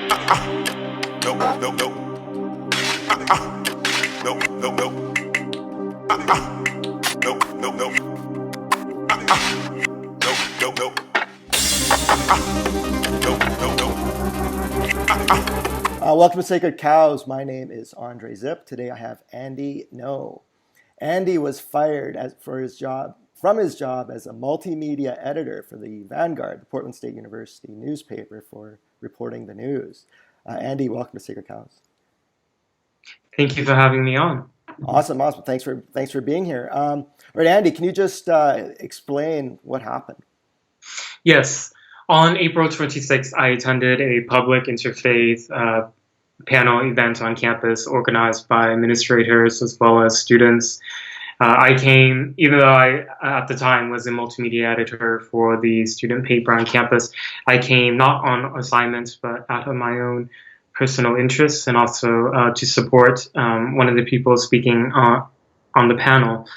No, no, no. No, no, no. No, no, no. No, no, no. No, no, no. Welcome to Sacred Cows. My name is Andrij Zip. Today I have Andy No. Andy was fired from his job as a multimedia editor for the Vanguard, the Portland State University newspaper, for reporting the news. Andy, welcome to Sacred Cows. Thank you for having me on. Awesome. Thanks for being here. All right, Andy, can you just explain what happened? Yes. On April 26th, I attended a public interfaith panel event on campus organized by administrators as well as students. I came, even though I, at the time, was a multimedia editor for the student paper on campus, I came not on assignment, but out of my own personal interests, and also to support one of the people speaking on the panel.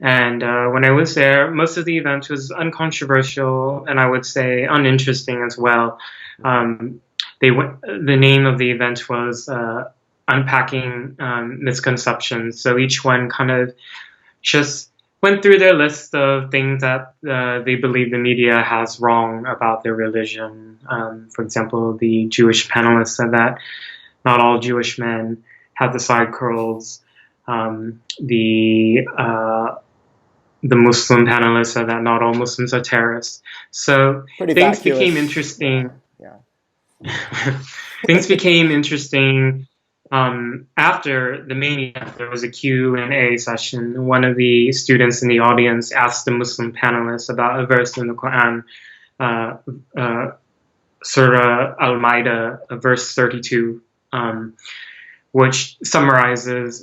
And when I was there, most of the event was uncontroversial, and I would say uninteresting as well. The name of the event was Unpacking Misconceptions. So each one kind of just went through their list of things that they believe the media has wrong about their religion. For example, the Jewish panelists said that not all Jewish men have the side curls. The Muslim panelists said that not all Muslims are terrorists. So things became interesting. Yeah. Things became interesting after the main event. There was a Q&A session. One of the students in the audience asked the Muslim panelists about a verse in the Quran, Surah Al-Ma'idah, verse 32, which summarizes,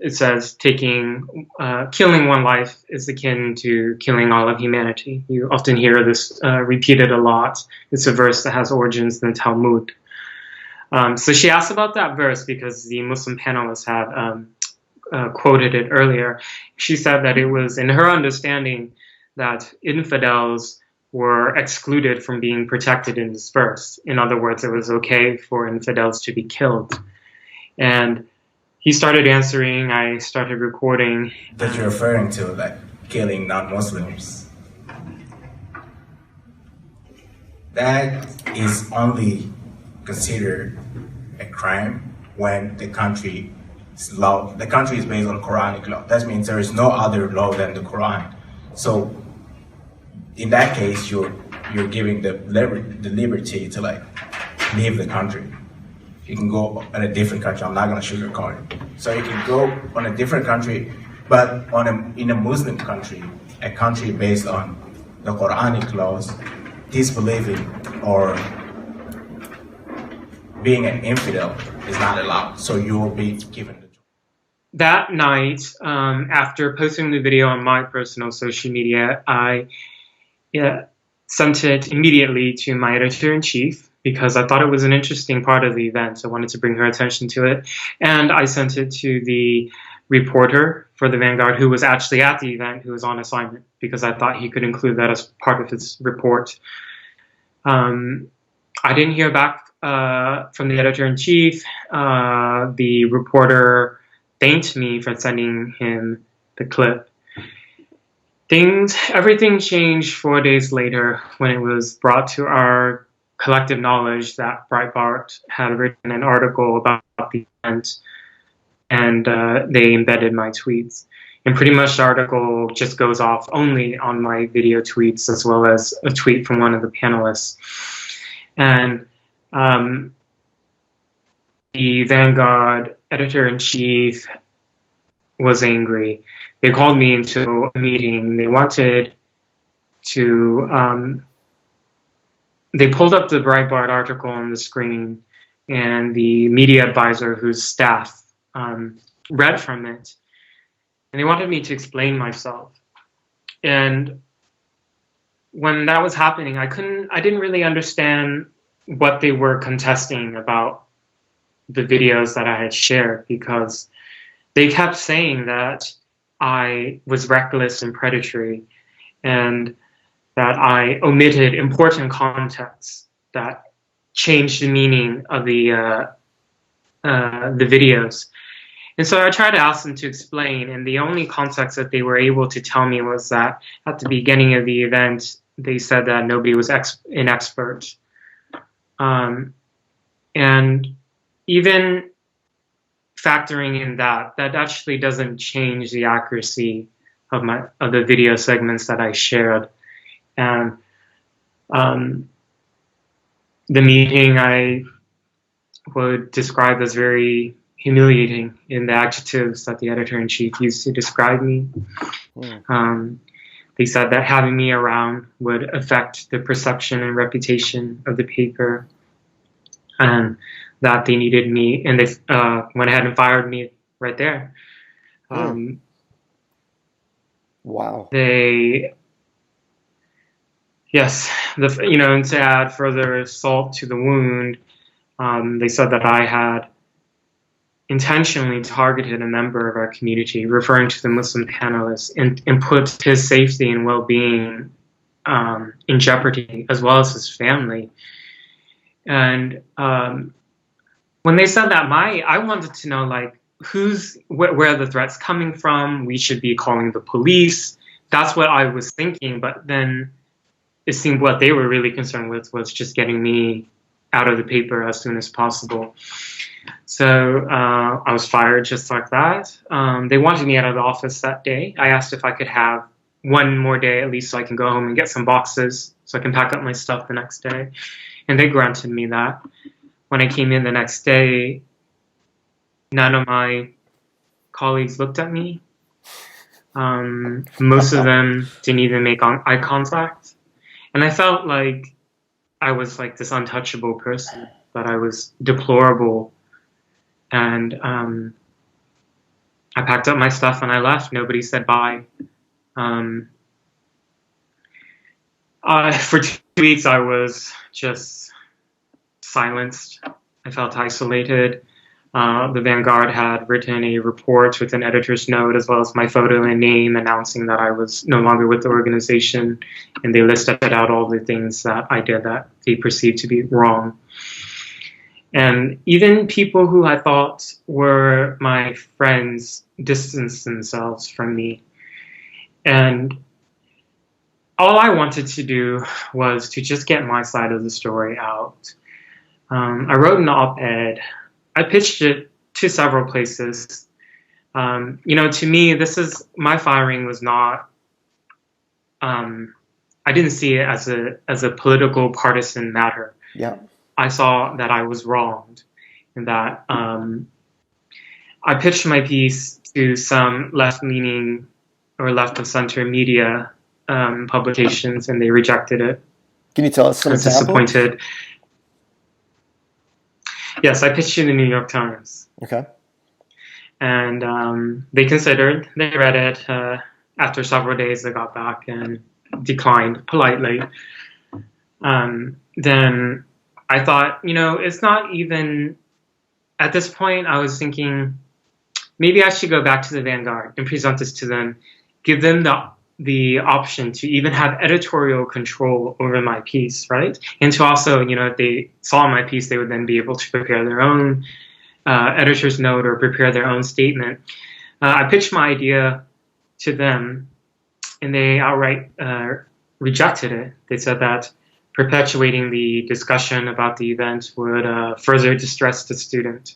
it says, killing one life is akin to killing all of humanity. You often hear this repeated a lot. It's a verse that has origins in the Talmud. So she asked about that verse because the Muslim panelists had quoted it earlier. She said that it was, in her understanding, that infidels were excluded from being protected in this verse. In other words, it was okay for infidels to be killed. And he started answering, I started recording. That you're referring to, like killing non-Muslims. That is only considered a crime when the country's law, the country is based on Quranic law. That means there is no other law than the Quran. So in that case, you're giving the liberty to like leave the country. You can go on a different country. I'm not going to sugarcoat it. So you can go on a different country, but in a Muslim country, a country based on the Quranic laws, disbelieving or being an infidel is not allowed. So you will be given the choice. That night, after posting the video on my personal social media, I sent it immediately to my editor-in-chief, because I thought it was an interesting part of the event. I wanted to bring her attention to it. And I sent it to the reporter for the Vanguard who was actually at the event, who was on assignment, because I thought he could include that as part of his report. I didn't hear back from the editor-in-chief. The reporter thanked me for sending him the clip. Everything changed 4 days later when it was brought to our collective knowledge that Breitbart had written an article about the event, and they embedded my tweets. And pretty much the article just goes off only on my video tweets, as well as a tweet from one of the panelists. And the Vanguard editor-in-chief was angry. They called me into a meeting. They wanted to... They pulled up the Breitbart article on the screen, and the media advisor, whose staff read from it, and they wanted me to explain myself. And when that was happening, I didn't really understand what they were contesting about the videos that I had shared, because they kept saying that I was reckless and predatory, and that I omitted important context that change the meaning of the videos. And so I tried to ask them to explain, and the only context that they were able to tell me was that at the beginning of the event, they said that nobody was an expert. And even factoring in that actually doesn't change the accuracy of the video segments that I shared. And the meeting I would describe as very humiliating in the adjectives that the editor-in-chief used to describe me. They said that having me around would affect the perception and reputation of the paper, and that they needed me, and they went ahead and fired me right there. Wow. And to add further salt to the wound, they said that I had intentionally targeted a member of our community, referring to the Muslim panelist, and put his safety and well-being in jeopardy, as well as his family. And when they said that, I wanted to know, like, where are the threats coming from? We should be calling the police. That's what I was thinking. But then it seemed what they were really concerned with was just getting me out of the paper as soon as possible. So I was fired just like that. They wanted me out of the office that day. I asked if I could have one more day at least so I can go home and get some boxes so I can pack up my stuff the next day. And they granted me that. When I came in the next day, none of my colleagues looked at me. Most of them didn't even make eye contact. And I felt like I was like this untouchable person, that I was deplorable. And I packed up my stuff and I left. Nobody said bye. For 2 weeks, I was just silenced. I felt isolated. The Vanguard had written a report with an editor's note, as well as my photo and name, announcing that I was no longer with the organization. And they listed out all the things that I did that they perceived to be wrong. And even people who I thought were my friends distanced themselves from me. And all I wanted to do was to just get my side of the story out. I wrote an op-ed. I pitched it to several places. To me, my firing was not, I didn't see it as a political partisan matter. Yeah. I saw that I was wronged, and that I pitched my piece to some left-leaning or left-of-center media publications, and they rejected it. Can you tell us some I was examples? disappointed. Yes, I pitched to the New York Times. Okay. And they considered, they read it. After several days, they got back and declined politely. Then I thought, it's not even, at this point, I was thinking, maybe I should go back to the Vanguard and present this to them, give them the option to even have editorial control over my piece, right? And to also, if they saw my piece, they would then be able to prepare their own editor's note or prepare their own statement. I pitched my idea to them, and they outright rejected it. They said that perpetuating the discussion about the event would further distress the student.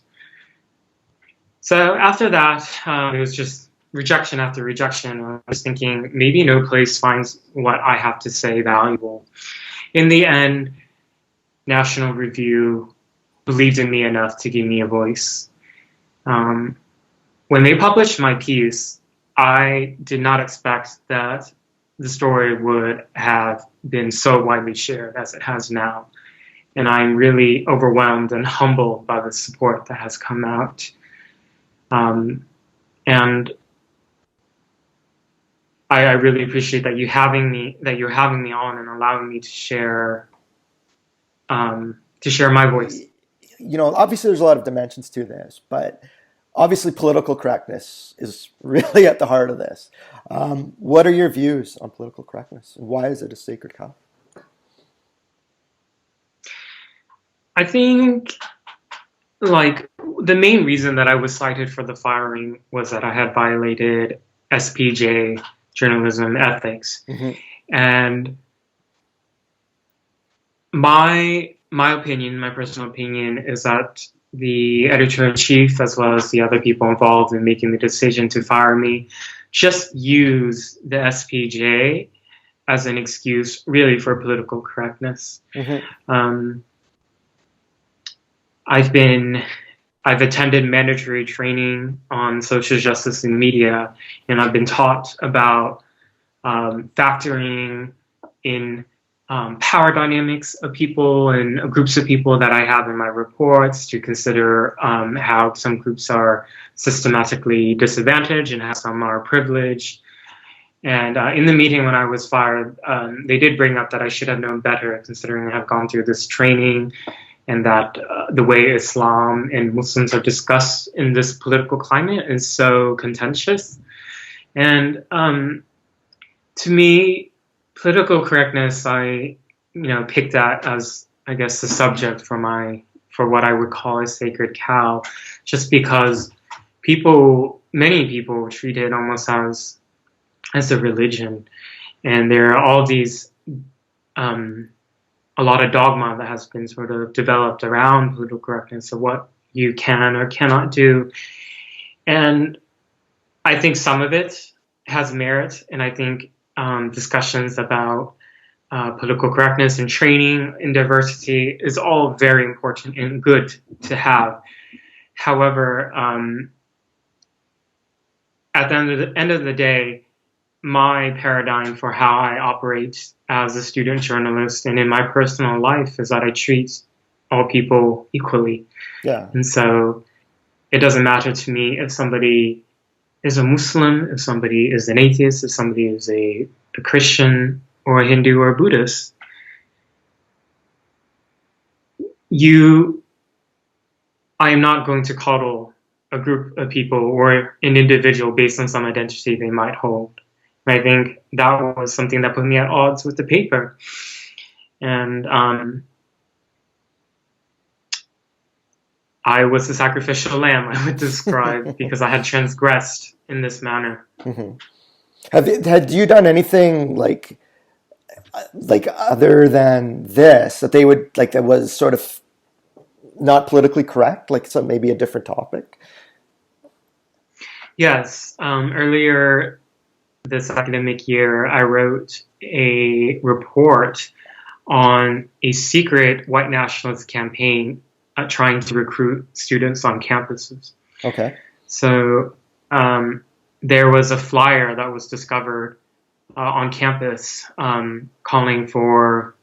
So after that, it was just rejection after rejection. I was thinking, maybe no place finds what I have to say valuable. In the end, National Review believed in me enough to give me a voice. When they published my piece, I did not expect that the story would have been so widely shared as it has now. And I'm really overwhelmed and humbled by the support that has come out. And I really appreciate that you're having me on and allowing me to share my voice. Obviously there's a lot of dimensions to this, but obviously political correctness is really at the heart of this. What are your views on political correctness, and why is it a sacred cow? I think, like, the main reason that I was cited for the firing was that I had violated SPJ journalism ethics. And my opinion, my personal opinion, is that the editor-in-chief, as well as the other people involved in making the decision to fire me, just use the SPJ as an excuse, really, for political correctness. I've attended mandatory training on social justice and media, and I've been taught about factoring in power dynamics of people and groups of people that I have in my reports, to consider how some groups are systematically disadvantaged and how some are privileged. And in the meeting when I was fired, they did bring up that I should have known better, considering I have gone through this training, and that the way Islam and Muslims are discussed in this political climate is so contentious. And to me, political correctness, I picked that as, I guess, the subject for what I would call a sacred cow, just because many people treat it almost as a religion, and there are all these a lot of dogma that has been sort of developed around political correctness of what you can or cannot do. And I think some of it has merit, and I think discussions about political correctness and training in diversity is all very important and good to have. However, at the end of the day, my paradigm for how I operate as a student journalist and in my personal life is that I treat all people equally. Yeah. And so it doesn't matter to me if somebody is a Muslim, if somebody is an atheist, if somebody is a Christian or a Hindu or a Buddhist. I am not going to coddle a group of people or an individual based on some identity they might hold. And I think that was something that put me at odds with the paper. And I was the sacrificial lamb, I would describe, because I had transgressed in this manner. Had you done anything like other than this that they would like that was sort of not politically correct, like some maybe a different topic? Yes. Earlier this academic year, I wrote a report on a secret white nationalist campaign trying to recruit students on campuses. Okay. So there was a flyer that was discovered on campus calling for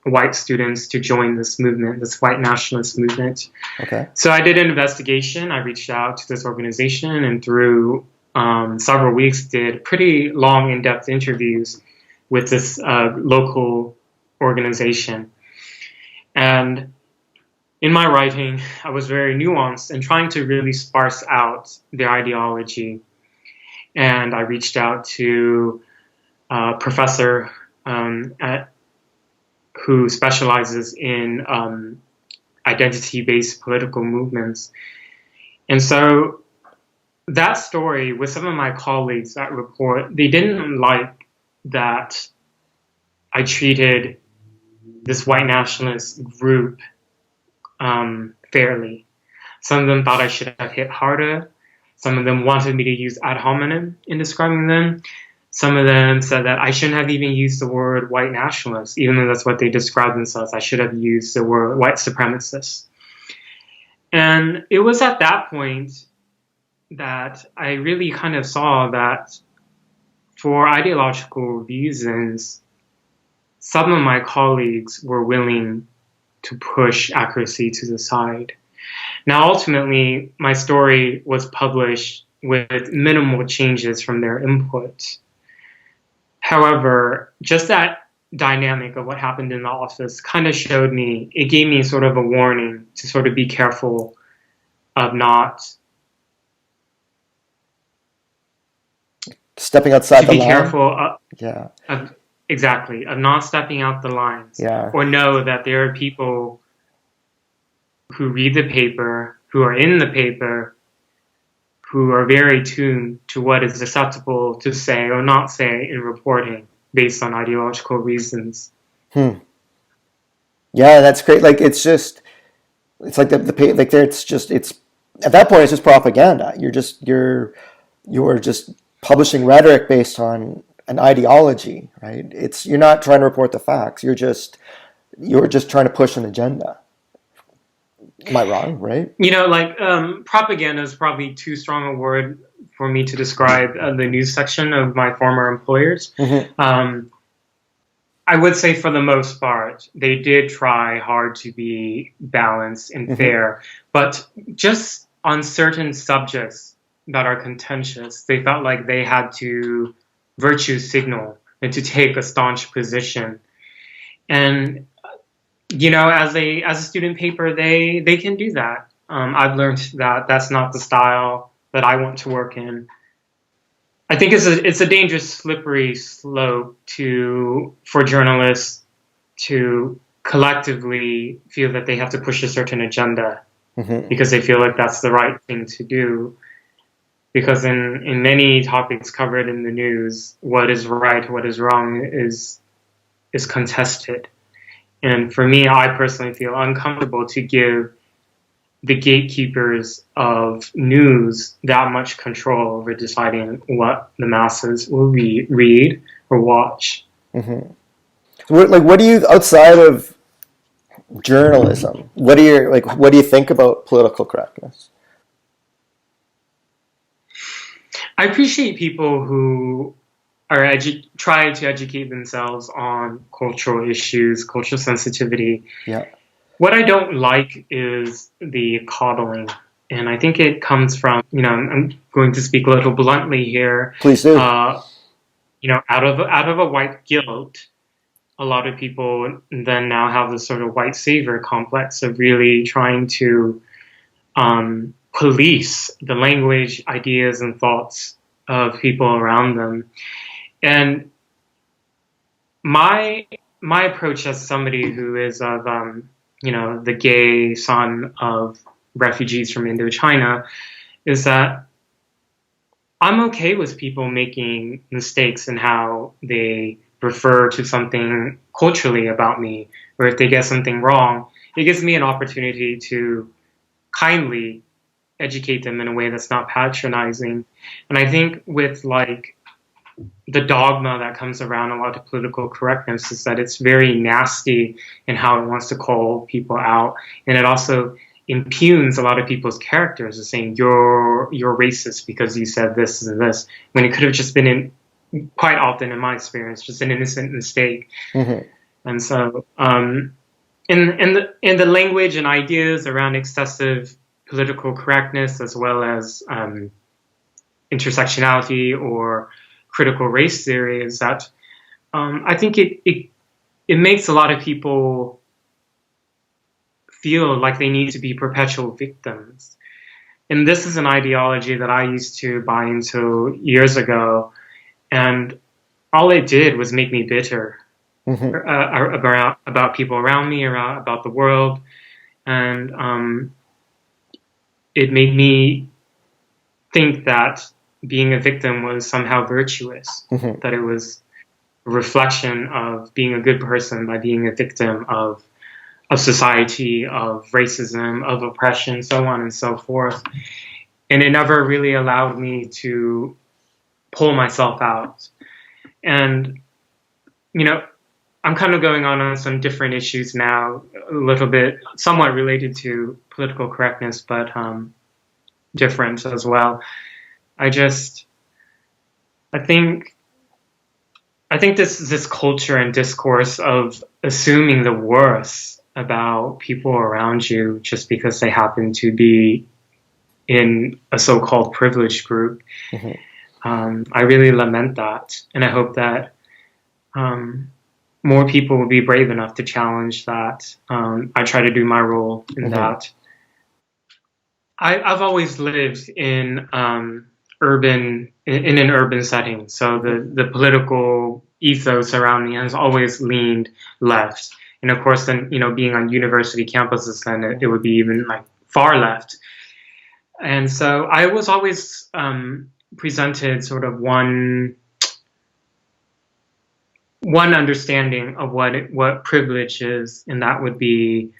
white students to join this movement, this white nationalist movement. Okay. So I did an investigation. I reached out to this organization, and through several weeks did pretty long, in-depth interviews with this local organization. And in my writing, I was very nuanced and trying to really sparse out their ideology. And I reached out to a professor who specializes in identity-based political movements. And so that story, with some of my colleagues that report, they didn't like that I treated this white nationalist group fairly. Some of them thought I should have hit harder. Some of them wanted me to use ad hominem in describing them. Some of them said that I shouldn't have even used the word white nationalist, even though that's what they describe themselves. I should have used the word white supremacist. And it was at that point that I really kind of saw that for ideological reasons, some of my colleagues were willing to push accuracy to the side. Now, ultimately, my story was published with minimal changes from their input. However, just that dynamic of what happened in the office kind of showed me, it gave me sort of a warning to sort of be careful of not stepping outside the line. To be careful Yeah. of not stepping out the lines. Yeah. Or know that there are people who read the paper, who are in the paper, who are very tuned to what is acceptable to say or not say in reporting based on ideological reasons. Yeah, that's great. Like it's like like it's at that point it's just propaganda. You're just publishing rhetoric based on an ideology, right? You're not trying to report the facts. You're just trying to push an agenda. Am I wrong, right? Propaganda is probably too strong a word for me to describe the news section of my former employers. I would say for the most part, they did try hard to be balanced and fair, but just on certain subjects that are contentious, they felt like they had to virtue signal and to take a staunch position. And as a student paper, they can do that. I've learned that that's not the style that I want to work in. I think it's a dangerous, slippery slope for journalists to collectively feel that they have to push a certain agenda because they feel like that's the right thing to do. Because in many topics covered in the news, what is right, what is wrong is contested. And for me, I personally feel uncomfortable to give the gatekeepers of news that much control over deciding what the masses will read or watch. What do you, outside of journalism, what do you think about political correctness? I appreciate people who are trying to educate themselves on cultural issues, cultural sensitivity. Yeah. What I don't like is the coddling. And I think it comes from, I'm going to speak a little bluntly here. Please do. Out of a white guilt, a lot of people then now have this sort of white savior complex of really trying to police the language, ideas, and thoughts of people around them. And my approach as somebody who is of the gay son of refugees from Indochina is that I'm okay with people making mistakes in how they refer to something culturally about me, or if they get something wrong, it gives me an opportunity to kindly educate them in a way that's not patronizing. And I think with the dogma that comes around a lot of political correctness is that it's very nasty in how it wants to call people out. And it also impugns a lot of people's characters as saying, you're racist because you said this and this, when it could have just been, quite often in my experience, just an innocent mistake. And so in the language and ideas around excessive political correctness, as well as intersectionality or critical race theory, is that I think it makes a lot of people feel like they need to be perpetual victims. And this is an ideology that I used to buy into years ago, and all it did was make me bitter about people around me, about the world, and it made me think that being a victim was somehow virtuous, that it was a reflection of being a good person by being a victim of society, of racism, of oppression, so on and so forth. And it never really allowed me to pull myself out. And, I'm kind of going on some different issues now, a little bit, somewhat related to political correctness, but different as well. I think this culture and discourse of assuming the worst about people around you just because they happen to be in a so-called privileged group, I really lament that, and I hope that more people will be brave enough to challenge that. I try to do my role in that. I've always lived in an urban setting, so the political ethos around me has always leaned left, And of course, then, being on university campuses, then it would be even like far left. And so I was always presented sort of one understanding of what privilege is, and that would be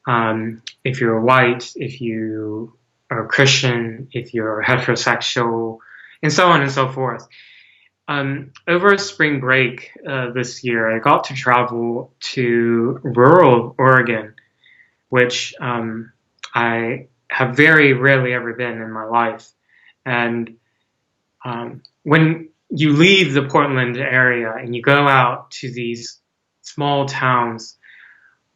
if you're white, if you are Christian, if you're heterosexual, and so on and so forth. Over spring break this year, I got to travel to rural Oregon, which I have very rarely ever been in my life. And when you leave the Portland area and you go out to these small towns,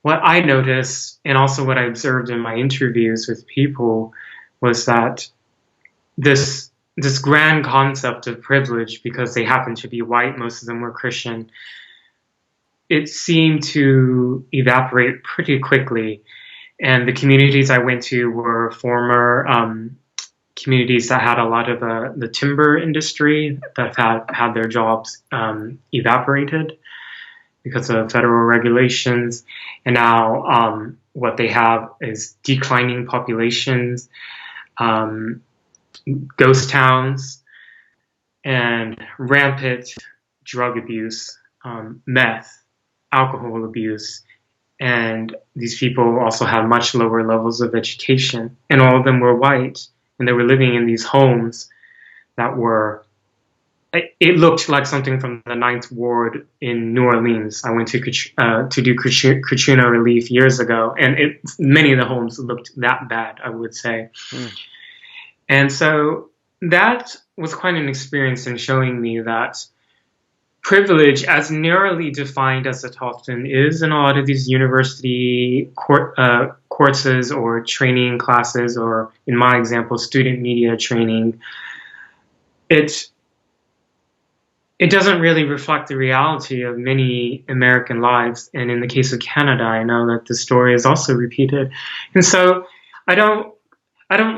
what I noticed, and also what I observed in my interviews with people, was that this grand concept of privilege, because they happened to be white, most of them were Christian, it seemed to evaporate pretty quickly. And the communities I went to were former communities that had a lot of the timber industry that had their jobs evaporated because of federal regulations. And now what they have is declining populations, ghost towns, and rampant drug abuse, meth, alcohol abuse. And these people also had much lower levels of education. And all of them were white. And they were living in these homes that were, it looked like something from the Ninth Ward in New Orleans. I went to do Katrina relief years ago, and many of the homes looked that bad, I would say. And so that was quite an experience in showing me that privilege, as narrowly defined as it often is in a lot of these university courses or training classes, or in my example, student media training, it doesn't really reflect the reality of many American lives. And in the case of Canada, I know that the story is also repeated. And so I don't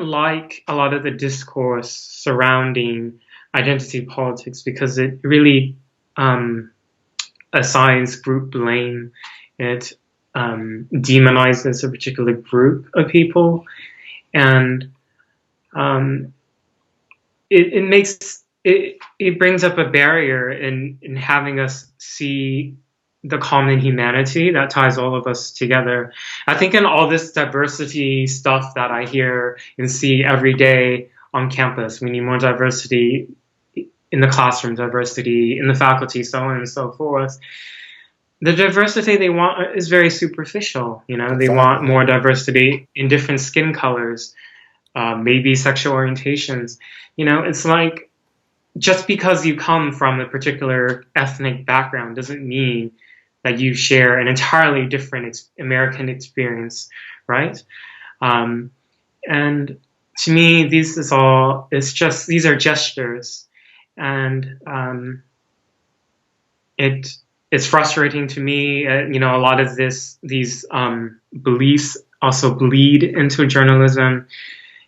like a lot of the discourse surrounding identity politics, because it really assigns group blame. It demonizes a particular group of people, and it brings up a barrier in having us see the common humanity that ties all of us together. I think in all this diversity stuff that I hear and see every day on campus, we need more diversity in the classroom, diversity in the faculty, so on and so forth. The diversity they want is very superficial. They want more diversity in different skin colors, maybe sexual orientations. It's like, just because you come from a particular ethnic background doesn't mean that you share an entirely different American experience, right? And to me, these are gestures. And it's frustrating to me. A lot of these beliefs also bleed into journalism.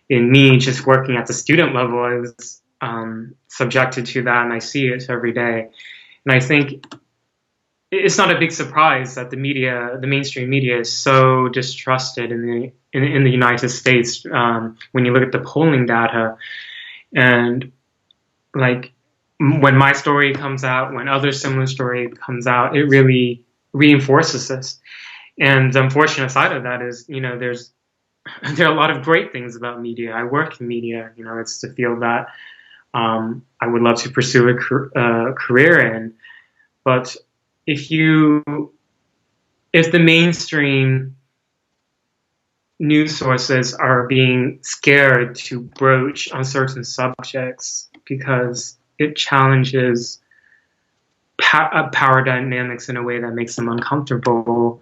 In me, just working at the student level, I was subjected to that, and I see it every day. And I think it's not a big surprise that the mainstream media, is so distrusted in the United States. When you look at the polling data, and like, when my story comes out, when other similar story comes out, it really reinforces this. And the unfortunate side of that is, there are a lot of great things about media. I work in media. It's the field that I would love to pursue a career in. But if the mainstream news sources are being scared to broach on certain subjects because it challenges power dynamics in a way that makes them uncomfortable,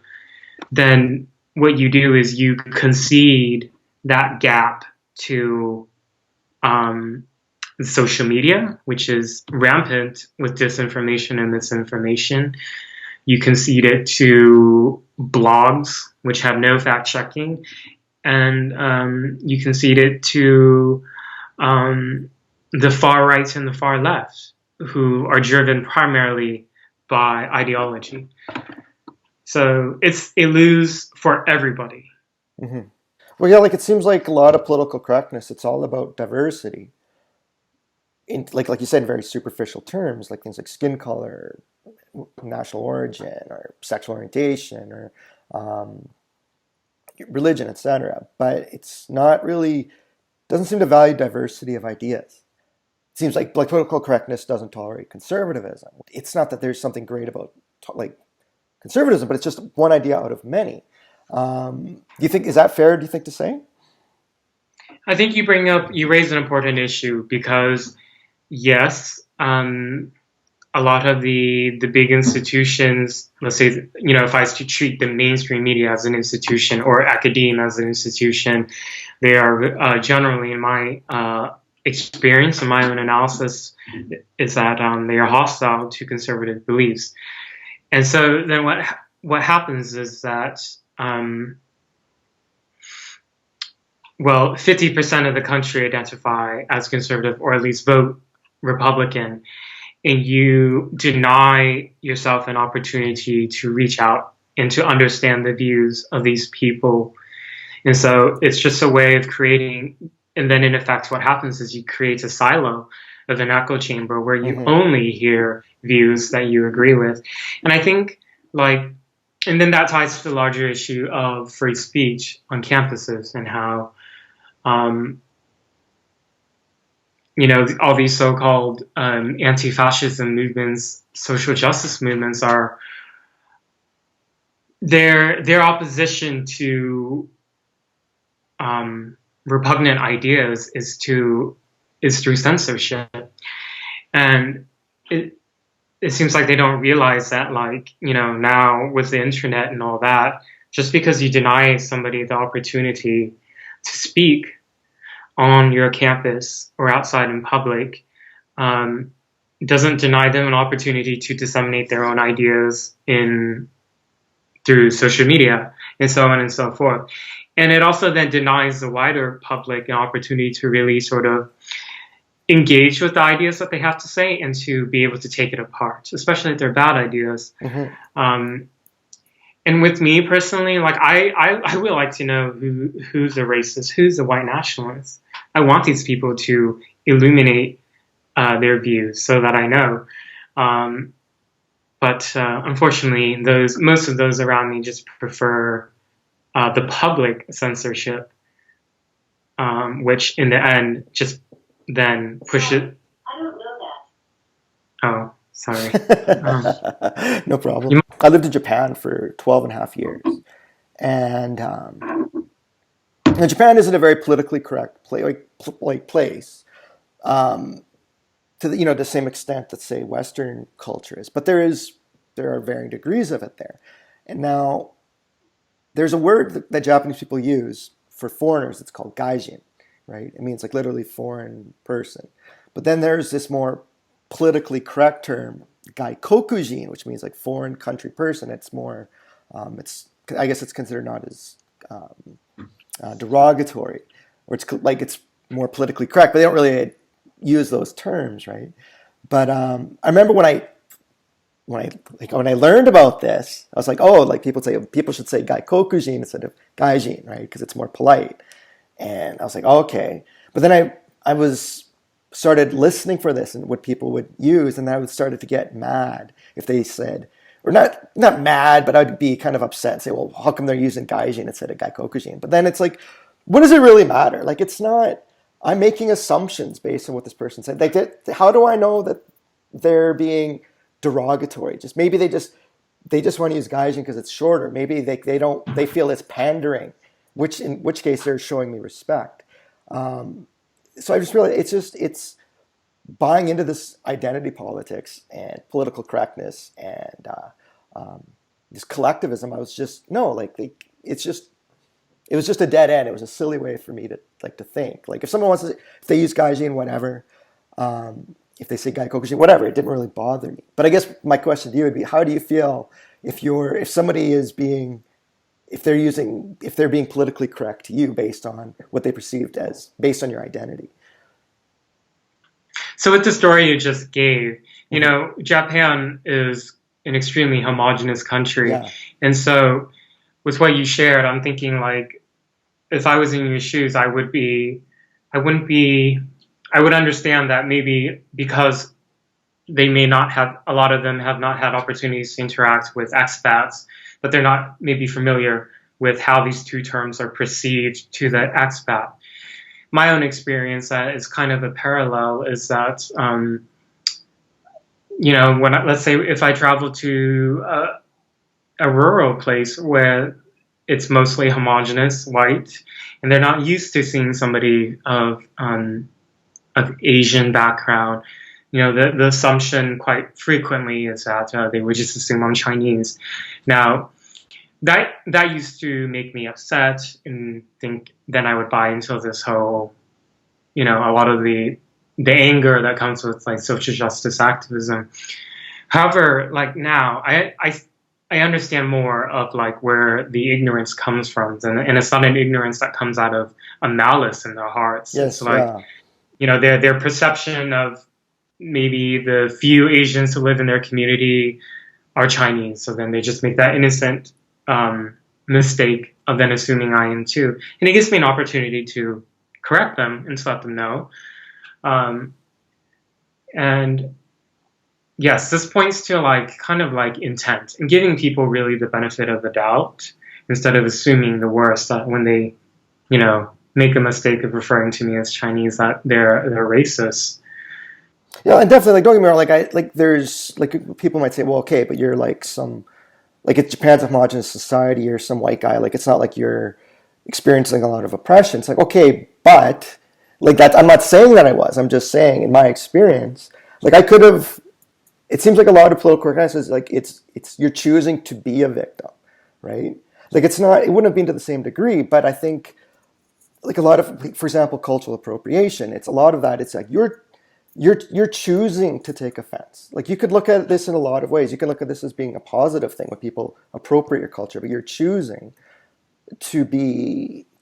then what you do is you concede that gap to social media, which is rampant with disinformation and misinformation. You concede it to blogs, which have no fact checking, and you concede it to the far right and the far left, who are driven primarily by ideology. So it lose for everybody. Mm-hmm. Well, yeah, like it seems like a lot of political correctness, it's all about diversity. In like you said, in very superficial terms, like things like skin color, national origin, or sexual orientation, or um, religion, etc. But it's not really doesn't seem to value diversity of ideas. It seems like political correctness doesn't tolerate conservatism. It's not that there's something great about like conservatism, but it's just one idea out of many. Do you think is that fair? Do you think to say? I think you raise an important issue because yes, a lot of the big institutions, let's say, if I was to treat the mainstream media as an institution or academia as an institution, they are generally, in my experience and my own analysis, is that they are hostile to conservative beliefs. And so then what happens is that, 50% of the country identify as conservative or at least vote Republican, and you deny yourself an opportunity to reach out and to understand the views of these people. And so it's just a way of creating, and then in effect what happens is you create a silo of an echo chamber where you only hear views that you agree with. And I think and then that ties to the larger issue of free speech on campuses and how all these so-called anti-fascism movements, social justice movements are their opposition to repugnant ideas is through censorship, and it seems like they don't realize that now with the internet and all that, just because you deny somebody the opportunity to speak on your campus or outside in public doesn't deny them an opportunity to disseminate their own ideas through social media and so on and so forth. And it also then denies the wider public an opportunity to really sort of engage with the ideas that they have to say and to be able to take it apart, especially if they're bad ideas. And with me personally, I would like to know who's a racist, who's a white nationalist. I want these people to illuminate their views so that I know. But unfortunately, most of those around me just prefer the public censorship, which in the end just then push it. I don't know that. Oh, sorry. No problem. I lived in Japan for 12 and a half years. And Japan isn't a very politically correct place to the same extent that, say, Western culture is. But there are varying degrees of it there. And now there's a word that Japanese people use for foreigners. It's called gaijin, right? It means like literally foreign person. But then there's this more politically correct term, gaikokujin, which means like foreign country person. It's more, I guess it's considered not as derogatory, or it's more politically correct, but they don't really use those terms, right? But I remember when I learned about this, I was like, oh, like people should say gaikokujin instead of gaijin, right? Because it's more polite. And I was like, oh, okay. But then I started listening for this and what people would use, and I started to get mad if they said, or not mad, but I'd be kind of upset and say, well, how come they're using gaijin instead of gaikokujin? But then it's like, what does it really matter? Like, it's not, I'm making assumptions based on what this person said. Like, how do I know that they're being derogatory? Maybe they just want to use gaijin because it's shorter. Maybe they feel it's pandering, in which case they're showing me respect. So I just realized it's buying into this identity politics and political correctness and this collectivism. I was just it was just a dead end. It was a silly way for me to think. Like if someone wants to, if they use gaijin, whatever. If they say gaikokujin, whatever, it didn't really bother me. But I guess my question to you would be, how do you feel if somebody is being, if they're being politically correct to you based on what they perceived as, based on your identity? So with the story you just gave, Japan is an extremely homogenous country. Yeah. And so with what you shared, I'm thinking like, if I was in your shoes, I would understand that maybe because they may not have, a lot of them have not had opportunities to interact with expats, but they're not maybe familiar with how these two terms are perceived to the expat. My own experience that is kind of a parallel is that, let's say if I travel to a rural place where it's mostly homogenous, white, and they're not used to seeing somebody of Asian background, the assumption quite frequently is that they would just assume I'm Chinese. Now, that used to make me upset and think then I would buy into this whole, a lot of the anger that comes with like social justice activism. However, like now, I understand more of like where the ignorance comes from, and it's not an ignorance that comes out of a malice in their hearts. Yes, it's like, their perception of maybe the few Asians who live in their community are Chinese. So then they just make that innocent mistake of then assuming I am too. And it gives me an opportunity to correct them and to let them know. And yes, this points to like kind of like intent and giving people really the benefit of the doubt instead of assuming the worst that when they, make a mistake of referring to me as Chinese, that they're racist. Yeah, and definitely, like, don't get me wrong, there's, like, people might say, well, okay, but you're, like, it's Japan's a homogenous society, you're some white guy, like, it's not like you're experiencing a lot of oppression. It's like, okay, but, like, I'm not saying that I was, I'm just saying, in my experience, like, I could have, it seems like a lot of political correctness is, like, it's you're choosing to be a victim, right? Like, it wouldn't have been to the same degree, but I think, like, a lot of, for example, cultural appropriation, it's a lot of that, it's like, you're choosing to take offense. Like, you could look at this in a lot of ways. You can look at this as being a positive thing when people appropriate your culture, but you're choosing to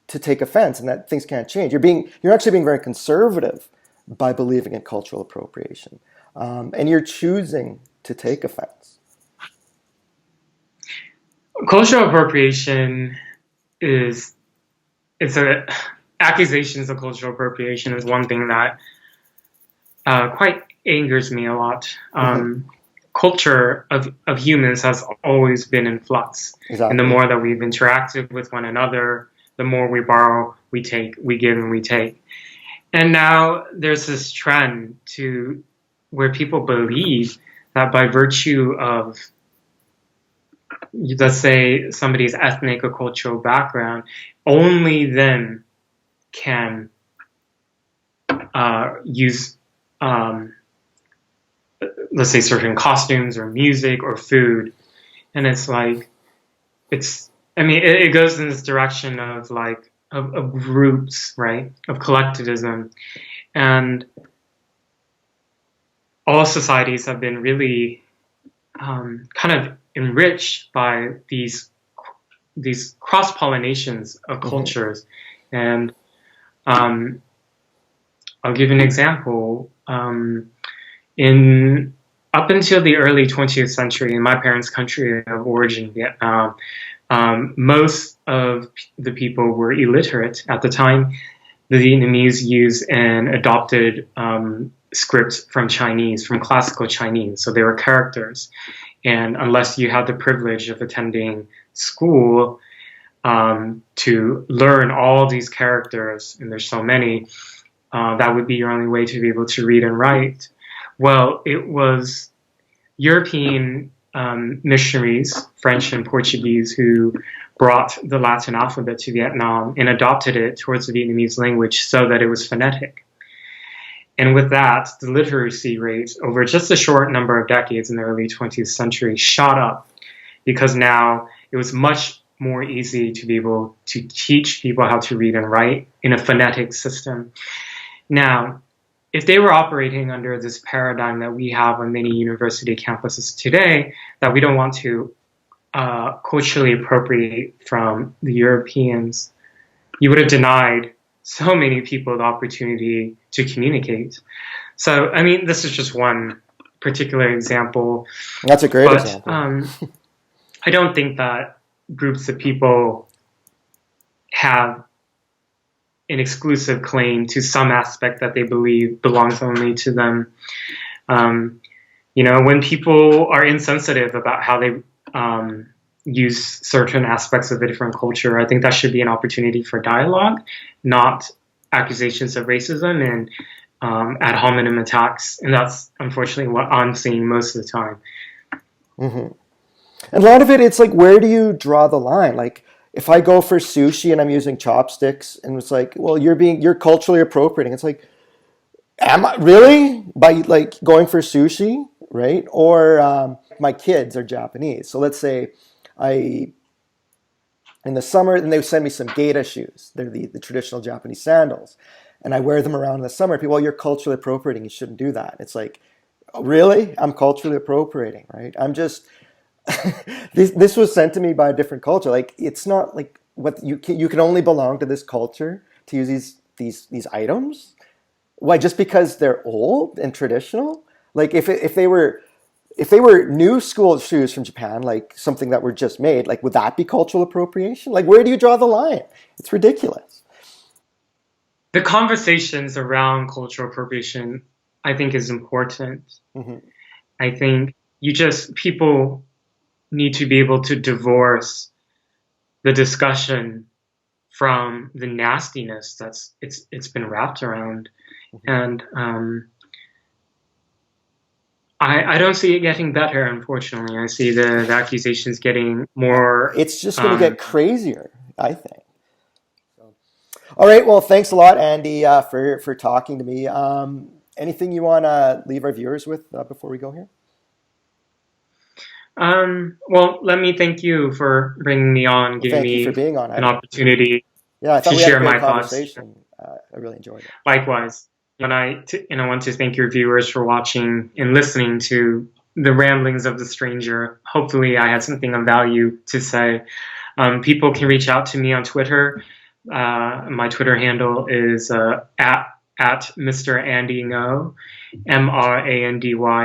take offense, and that things can't change. You're actually being very conservative by believing in cultural appropriation, and you're choosing to take offense. Cultural appropriation accusations of cultural appropriation is one thing that quite angers me a lot. Culture of humans has always been in flux. Exactly. And the more that we've interacted with one another, the more we borrow, we take, we give, and we take. And now there's this trend to where people believe that by virtue of, let's say, somebody's ethnic or cultural background, only then can use let's say certain costumes or music or food. And it's like, it goes in this direction of like, of groups, right? Of collectivism. And all societies have been really kind of enriched by these cross-pollinations of cultures. And I'll give an example. Up until the early 20th century, in my parents' country of origin, Vietnam, most of the people were illiterate. At the time, the Vietnamese used an adopted script from classical Chinese. So they were characters. And unless you had the privilege of attending school to learn all these characters, and there's so many, that would be your only way to be able to read and write. Well, it was European missionaries, French and Portuguese, who brought the Latin alphabet to Vietnam and adopted it towards the Vietnamese language so that it was phonetic. And with that, the literacy rate over just a short number of decades in the early 20th century shot up, because now it was much more easy to be able to teach people how to read and write in a phonetic system. Now, if they were operating under this paradigm that we have on many university campuses today, that we don't want to culturally appropriate from the Europeans, you would have denied so many people the opportunity to communicate. So, this is just one particular example. That's a great example. I don't think that groups of people have an exclusive claim to some aspect that they believe belongs only to them. When people are insensitive about how they use certain aspects of a different culture, I think that should be an opportunity for dialogue, not accusations of racism and ad hominem attacks. And that's unfortunately what I'm seeing most of the time. Mm-hmm. And a lot of it, it's like, where do you draw the line? Like, if I go for sushi and I'm using chopsticks, and it's like, well, you're culturally appropriating. It's like, am I really, by like going for sushi, right? Or my kids are Japanese, so let's say in the summer, and they send me some Gaeta shoes. They're the traditional Japanese sandals, and I wear them around in the summer. People, well, you're culturally appropriating. You shouldn't do that. It's like, oh, really? I'm culturally appropriating, right? I'm just this was sent to me by a different culture. Like, it's not like what you can only belong to this culture to use these items. Why? Just because they're old and traditional? Like, if they were new school shoes from Japan, like something that were just made, like, would that be cultural appropriation? Like, where do you draw the line? It's ridiculous. The conversations around cultural appropriation, I think, is important. Mm-hmm. I think people need to be able to divorce the discussion from the nastiness that's it's been wrapped around. And I don't see it getting better, unfortunately. I see the accusations getting more. It's just going to get crazier, I think. So, all right. Well, thanks a lot, Andy, for talking to me. Anything you want to leave our viewers with before we go here? Well, let me thank you for bringing me on, giving me for being on. an opportunity I thought to we had share a great my thoughts. conversation. I really enjoyed it. Likewise. And I want to thank your viewers for watching and listening to the ramblings of the stranger. Hopefully I had something of value to say. People can reach out to me on Twitter. My Twitter handle is at Mr. Andy Ngo, MrAndyngo.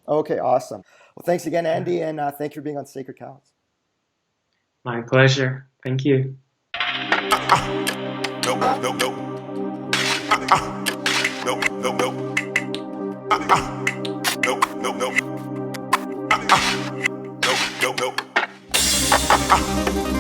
Okay, awesome. Well, thanks again, Andy, and thank you for being on Sacred Cows. My pleasure. Thank you. No, no, no. No, no, no. No, no, no. No, no, no.